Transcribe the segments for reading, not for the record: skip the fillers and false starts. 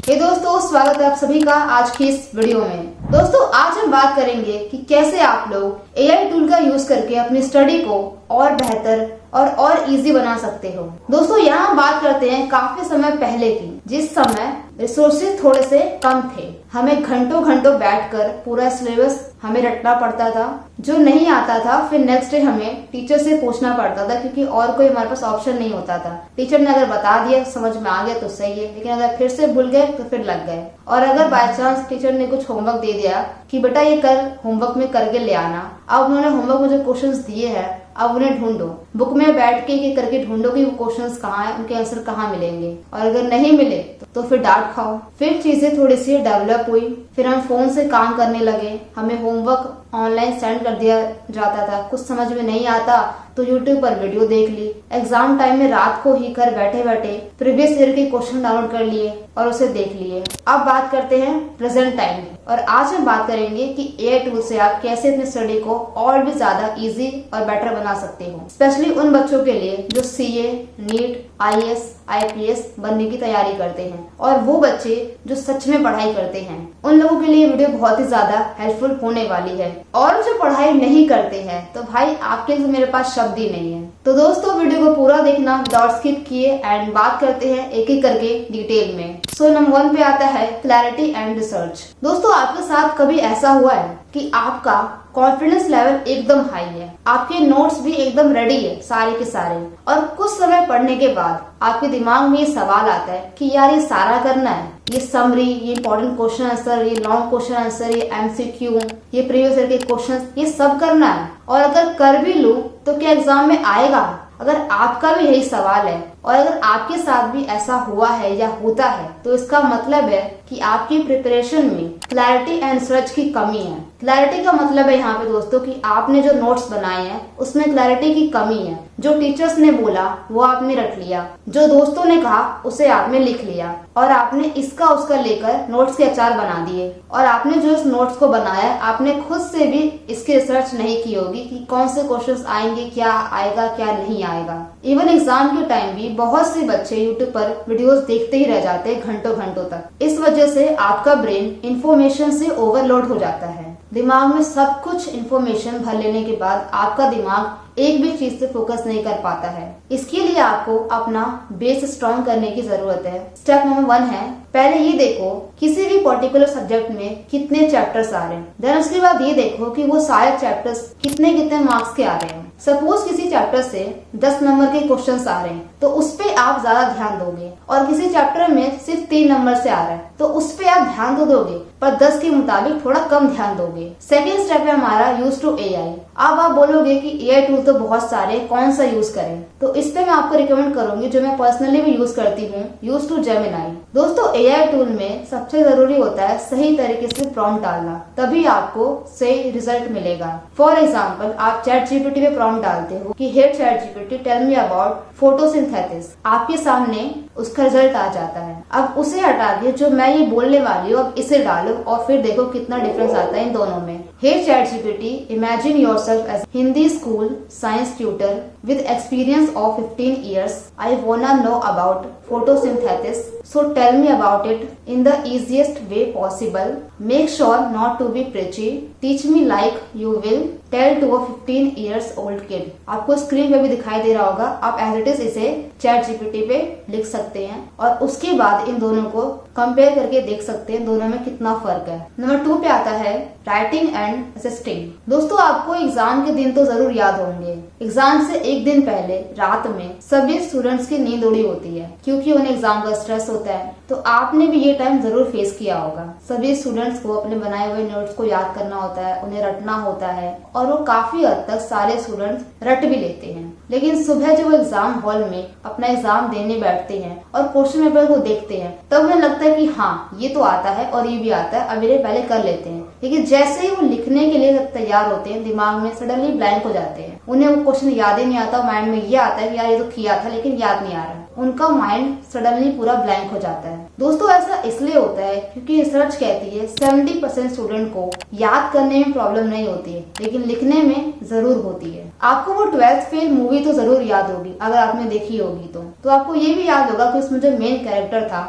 हे दोस्तों, स्वागत है आप सभी का आज की इस वीडियो में। दोस्तों, आज हम बात करेंगे कि कैसे आप लोग एआई टूल का यूज करके अपनी स्टडी को और बेहतर और इजी बना सकते हो। दोस्तों, यहाँ हम बात करते हैं काफी समय पहले की, जिस समय रिसोर्सेज थोड़े से कम थे। हमें घंटों घंटों बैठकर पूरा सिलेबस हमें रटना पड़ता था। जो नहीं आता था फिर नेक्स्ट डे हमें टीचर से पूछना पड़ता था, क्योंकि और कोई हमारे पास ऑप्शन नहीं होता था। टीचर ने अगर बता दिया, समझ में आ गया तो सही है, लेकिन अगर फिर से भूल गए तो फिर लग गए। और अगर बाय चांस टीचर ने कुछ होमवर्क दे दिया कि बेटा ये कल होमवर्क में करके ले आना, अब उन्होंने होमवर्क में जो क्वेश्चंस दिए हैं अब उन्हें ढूंढो, बुक में बैठ के करके ढूंढो कि वो क्वेश्चंस कहाँ है, उनके आंसर कहाँ मिलेंगे। और अगर नहीं मिले तो फिर डांट खाओ। फिर चीजें थोड़ी सी डेवलप हुई, फिर हम फोन से काम करने लगे। हमें होमवर्क ऑनलाइन सेंड कर दिया जाता था। कुछ समझ में नहीं आता तो यूट्यूब पर वीडियो देख ली। एग्जाम टाइम में रात को ही घर बैठे बैठे प्रीवियस ईयर के क्वेश्चन डाउनलोड कर लिए और उसे देख लिए। अब बात करते हैं प्रेजेंट टाइम में, और आज हम बात करेंगे कि एआई टूल से आप कैसे अपनी स्टडी को और भी ज्यादा इजी और बेटर बना सकते हो, स्पेशली उन बच्चों के लिए जो सीए, नीट, आईएएस, आईपीएस बनने की तैयारी करते हैं, और वो बच्चे जो सच में पढ़ाई करते हैं। उन लोगों के लिए वीडियो बहुत ही ज्यादा हेल्पफुल होने वाली है। और जो पढ़ाई नहीं करते हैं तो भाई आपके लिए मेरे पास शब्द ही नहीं है। तो दोस्तों, वीडियो को पूरा देखना विदाउट स्किप किए, एंड बात करते हैं एक एक करके डिटेल में। सो नंबर 1 पे आता है क्लैरिटी एंड रिसर्च। दोस्तों, आपके साथ कभी ऐसा हुआ है कि आपका कॉन्फिडेंस लेवल एकदम हाई है, आपके नोट्स भी एकदम रेडी है सारे के सारे, और कुछ समय पढ़ने के बाद आपके दिमाग में ये सवाल आता है कि यार ये सारा करना है, ये समरी, ये इंपॉर्टेंट क्वेश्चन आंसर, ये लॉन्ग क्वेश्चन आंसर, ये एमसीक्यू, ये प्रीवियस ईयर के क्वेश्चन, ये सब करना है, और अगर कर भी लूं तो क्या एग्जाम में आएगा? अगर आपका भी यही सवाल है और अगर आपके साथ भी ऐसा हुआ है या होता है, तो इसका मतलब है कि आपकी प्रिपरेशन में क्लैरिटी एंड रिसर्च की कमी है। क्लैरिटी का मतलब है यहाँ पे दोस्तों कि आपने जो नोट्स बनाए हैं उसमें क्लैरिटी की कमी है। जो टीचर्स ने बोला वो आपने रट लिया, जो दोस्तों ने कहा उसे आपने लिख लिया, और आपने इसका उसका लेकर नोट्स के अचार बना दिए। और आपने जो इस नोट्स को बनाया, आपने खुद से भी इसकी रिसर्च नहीं की होगी कि कौन से क्वेश्चंस आएंगे, क्या आएगा, क्या नहीं आएगा। इवन एग्जाम के टाइम भी बहुत से बच्चे यूट्यूब पर वीडियोस देखते ही रह जाते हैं घंटों घंटों तक। इस वजह से आपका ब्रेन इंफॉर्मेशन से ओवरलोड हो जाता है। दिमाग में सब कुछ इंफॉर्मेशन भर लेने के बाद आपका दिमाग एक भी चीज से फोकस नहीं कर पाता है। इसके लिए आपको अपना बेस स्ट्रॉन्ग करने की जरूरत है। स्टेप नंबर 1 है, पहले ये देखो किसी भी पर्टिकुलर सब्जेक्ट में कितने चैप्टर्स आ रहे हैं। देन उसके बाद ये देखो कि वो सारे चैप्टर्स कितने कितने मार्क्स के आ रहे हैं। सपोज किसी चैप्टर से 10 नंबर के क्वेश्चंस आ रहे हैं तो उस पे आप ज्यादा ध्यान दोगे, और किसी चैप्टर में सिर्फ 3 नंबर से आ रहा है तो उस पे आप ध्यान तो दोगे, पर 10 के मुताबिक थोड़ा कम ध्यान दोगे। सेकेंड स्टेप है हमारा यूज टू एआई। अब आप बोलोगे कि एआई टूल तो बहुत सारे, कौन सा यूज करें? तो इस पे मैं आपको रिकमेंड करूंगी, जो मैं पर्सनली भी यूज करती हूँ, यूज टू जेमिनाई। दोस्तों, एआई टूल में सबसे जरूरी होता है सही तरीके से प्रॉम्प्ट डालना, तभी आपको सही रिजल्ट मिलेगा। फॉर एग्जाम्पल, आप चैट जीपीटी पे प्रॉम्प्ट डालते हो कि hey ChatGPT tell me about photosynthesis, आपके सामने उसका रिजल्ट आ जाता है। अब उसे हटा के जो मैं ये बोलने वाली हूँ अब इसे डालो, और फिर देखो कितना डिफरेंस आता है इन दोनों में। Hey ChatGPT, imagine yourself as Hindi school science tutor with experience of 15 years. I wanna know about photosynthesis, so tell me about it in the easiest way possible. Make sure not to be preachy. Teach me like you will tell to a 15 years old kid. आपको screen पे भी दिखाई दे रहा होगा, आप as it is इसे chat GPT पे लिख सकते हैं, और उसके बाद इन दोनों को कंपेयर करके देख सकते हैं दोनों में कितना फर्क है। नंबर 2 पे आता है राइटिंग एंड असिस्टिंग। दोस्तों, आपको एग्जाम के दिन तो जरूर याद होंगे। एग्जाम से एक दिन पहले रात में सभी स्टूडेंट्स की नींद उड़ी होती है, क्योंकि उन्हें एग्जाम का स्ट्रेस होता है। तो आपने भी ये टाइम जरूर फेस किया होगा। सभी स्टूडेंट्स को अपने बनाए हुए नोट्स को याद करना होता है, उन्हें रटना होता है, और वो काफी हद तक सारे स्टूडेंट्स रट भी लेते हैं। लेकिन सुबह जब वो एग्जाम हॉल में अपना एग्जाम देने बैठते हैं और क्वेश्चन पेपर को देखते हैं, तब उन्हें लगता है कि हाँ ये तो आता है और ये भी आता है, अब ये पहले कर लेते हैं। लेकिन जैसे ही वो लिखने के लिए तैयार होते हैं, दिमाग में सडनली ब्लैंक हो जाते हैं। उन्हें वो क्वेश्चन याद ही नहीं आता, माइंड में ये आता है कि यार ये तो किया था लेकिन याद नहीं आ रहा। उनका माइंड सडनली पूरा ब्लैंक हो जाता है। दोस्तों, ऐसा इसलिए होता है क्योंकि रिसर्च कहती है 70% स्टूडेंट को याद करने में प्रॉब्लम नहीं होती है, लेकिन लिखने में जरूर होती है। आपको वो 12th फेल मूवी तो जरूर याद होगी, अगर आपने देखी होगी तो आपको ये भी याद होगा कि उसमें जो मेन कैरेक्टर था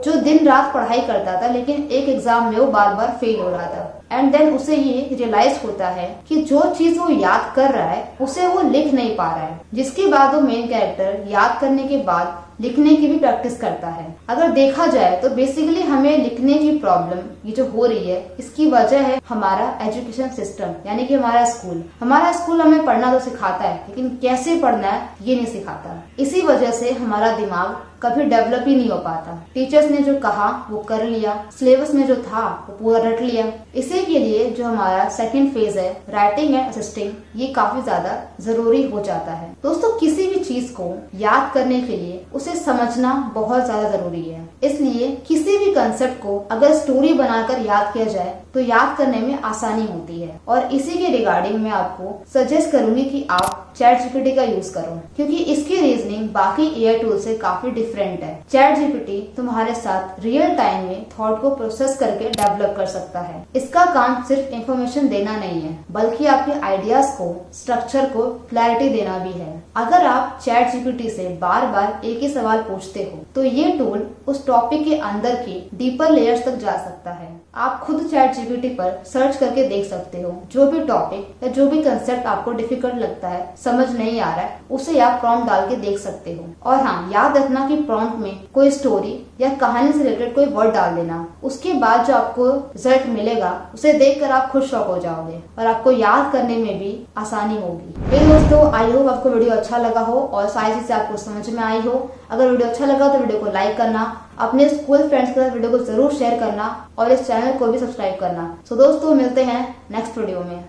जो दिन रात पढ़ाई करता था, लेकिन एक एग्जाम में वो बार बार फेल हो रहा था। एंड देन उसे ये रियलाइज होता है कि जो चीज वो याद कर रहा है उसे वो लिख नहीं पा रहा है, जिसके बाद वो मेन कैरेक्टर याद करने के बाद लिखने की भी प्रैक्टिस करता है। अगर देखा जाए तो बेसिकली हमें लिखने की प्रॉब्लम ये जो हो रही है, इसकी वजह है हमारा एजुकेशन सिस्टम, यानी कि हमारा स्कूल। हमारा स्कूल हमें पढ़ना तो सिखाता है, लेकिन कैसे पढ़ना है ये नहीं सिखाता। इसी वजह से हमारा दिमाग कभी डेवलप ही नहीं हो पाता। टीचर्स ने जो कहा वो कर लिया, सिलेबस में जो था वो पूरा रट लिया। इसी के लिए जो हमारा सेकंड फेज है, राइटिंग एंड असिस्टिंग, ये काफी ज्यादा जरूरी हो जाता है। दोस्तों, किसी भी चीज को याद करने के लिए उसे समझना बहुत ज्यादा जरूरी है। इसलिए किसी भी कंसेप्ट को अगर स्टोरी बनाकर याद किया जाए तो याद करने में आसानी होती है। और इसी के रिगार्डिंग मैं आपको सजेस्ट करूंगी कि आप ChatGPT का यूज करो, क्योंकि इसकी रीजनिंग बाकी AI टूल से काफी डिफरेंट है। ChatGPT तुम्हारे साथ रियल टाइम में थॉट को प्रोसेस करके डेवलप कर सकता है। इसका काम सिर्फ इंफॉर्मेशन देना नहीं है, बल्कि आपके आइडियाज को, स्ट्रक्चर को क्लैरिटी देना भी है। अगर आप ChatGPT से बार बार एक ही सवाल पूछते हो तो ये टूल उस टॉपिक के अंदर की डीपर लेयर्स तक जा सकता है। आप खुद ChatGPT पर सर्च करके देख सकते हो। जो भी टॉपिक या जो भी कंसेप्ट आपको डिफिकल्ट लगता है, समझ नहीं आ रहा है, उसे आप प्रॉम्प्ट डाल के देख सकते हो। और हाँ, याद रखना कि प्रॉम्प्ट में कोई स्टोरी या कहानी से रिलेटेड कोई वर्ड डाल देना। उसके बाद जो आपको रिजल्ट मिलेगा उसे देखकर आप खुद शॉक हो जाओगे और आपको याद करने में भी आसानी होगी। मेरे दोस्तों, आई होप आपको वीडियो अच्छा लगा हो और सारी चीजें आपको समझ में आई हो। अगर वीडियो अच्छा लगा तो वीडियो को लाइक करना, अपने स्कूल फ्रेंड्स के साथ वीडियो को जरूर शेयर करना और इस चैनल को भी सब्सक्राइब करना। सो दोस्तों, मिलते हैं नेक्स्ट वीडियो में।